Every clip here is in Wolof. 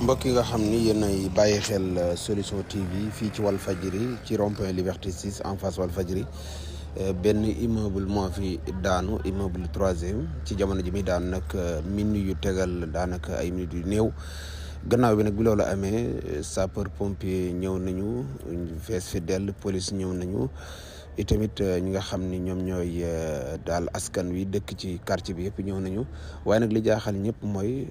mbokk yi nga xam ni yéen ay bàyyi xel solution TV fii ci Walfadjri ci rond-point Liberté 6 en face Walfadjri benn immeuble moo fi daanu immeuble troisième ci jamono ji muy daanu nag minutes yu tegal daanaka ay minutes yu néew gannaaw bi nag bi loolu amee sapeur pompier ñëw nañu fees fi dell police ñëw nañu itamit ñi nga xam ni ñoom ñooy daal askan wi dëkk ci quartier bi yëpp ñëw nañu waaye nag li jaaxal ñëpp mooy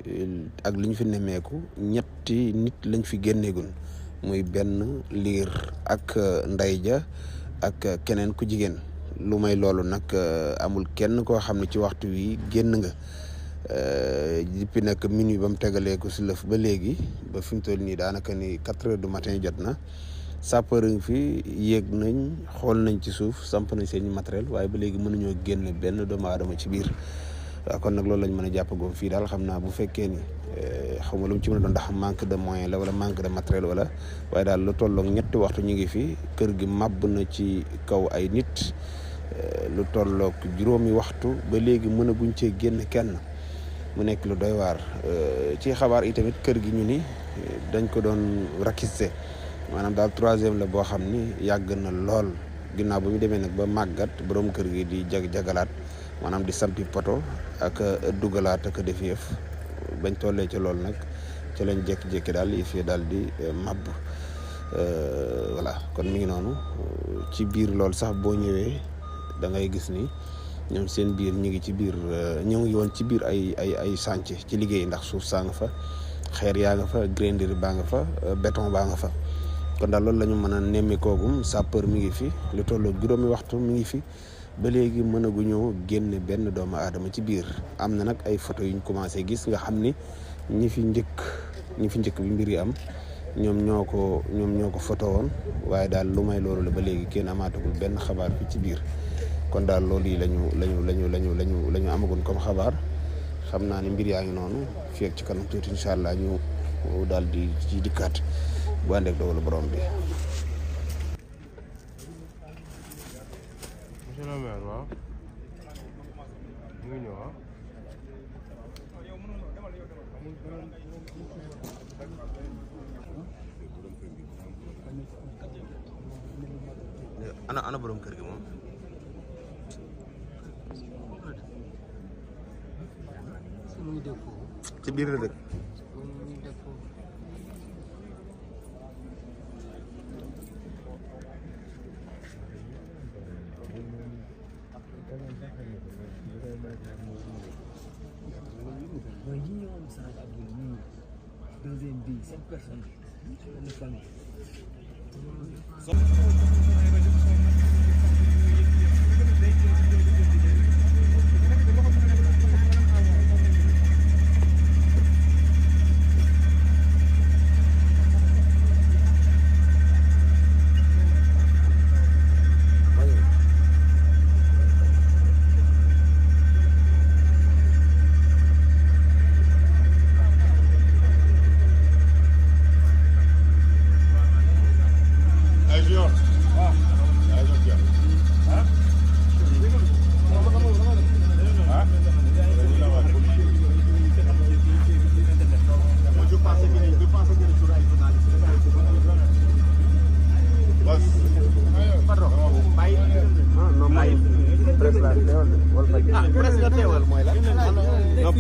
ak li ñu fi nemmeeku ñetti nit lañ fi génneegun muy benn liir ak ndey ja ak keneen ku jigéen lu may loolu nag amul kenn koo xam ne ci waxtu wi génn nga depuis nag minuit ba mu tegalee ko si lëf ba léegi ba fi mu toll nii daanaka ni 4 heures du matin jot na sapeur yi fi yéeg nañ xool nañ ci suuf samp nañ seen matériel waaye ba léegi mënuñoo génn benn doomu aadama ci biir waaw kon nag loolu lañ mën a jàppagoo fii daal xam naa bu fekkee ni xaw ma lu mu ci mën a doon ndax manque de moyen la wala manque de matériel wala waaye daal lu tolloog ñetti waxtu ñu ngi fi kër gi màbb na ci kaw ay nit lu tolloog juróomi waxtu ba léegi mën a guñ cee génn kenn mu nekk lu doy waar ci xabaar yi tamit kër gi ñu ni dañ ko doon rakiste maanaam daal troisième la boo xam ni yàgg na lool ginnaaw ba mu demee nag ba màggat borom kër gi di jagalaat maanaam di sampi poto ak dugalaat ak def yëf bañ tollee ci loolu nag ci lañ jékki-jékki daal yëf yi daal di màbb voilà kon mi ngi noonu ci biir loolu sax boo ñëwee da ngay gis ni ñoom seen biir ñu ngi ci biir ñu ngi woon ci biir ay chantier ci liggéey ndax suuf saa nga fa xeer yaa nga fa granderie baa nga fa béton baa nga fa kon daal loolu la ñu mën a nemmeekoogum sapeur mi ngi fi lu tolloo juróomi waxtu mi ngi fi ba léegi mënaguñoo génne benn doomu aadama ci biir am na nag ay photo yuñ commencé gis nga xam ni ñi fi njëkk bi mbir yi am ñoom ñoo ko photo woon waaye daal lu may loolu la ba léegi kenn amaatagul benn xabaar fi ci biir kon daal loolu yi lañu amagun comme xabaar xam naa ni mbir yaa ngi noonu fii ak ci kanam tuuti incha allah ñu daal di ci dikkaat bu ànd ak dogalu borom bi. monsieur le maire waaw mu ngi ñëw ana borom kër gi moom. ci biir la dëkk. mooy ñi ñëwoon Sane Abdoul ñii deuxième bi 7 personnes une famille. presque teewal mooy la. non,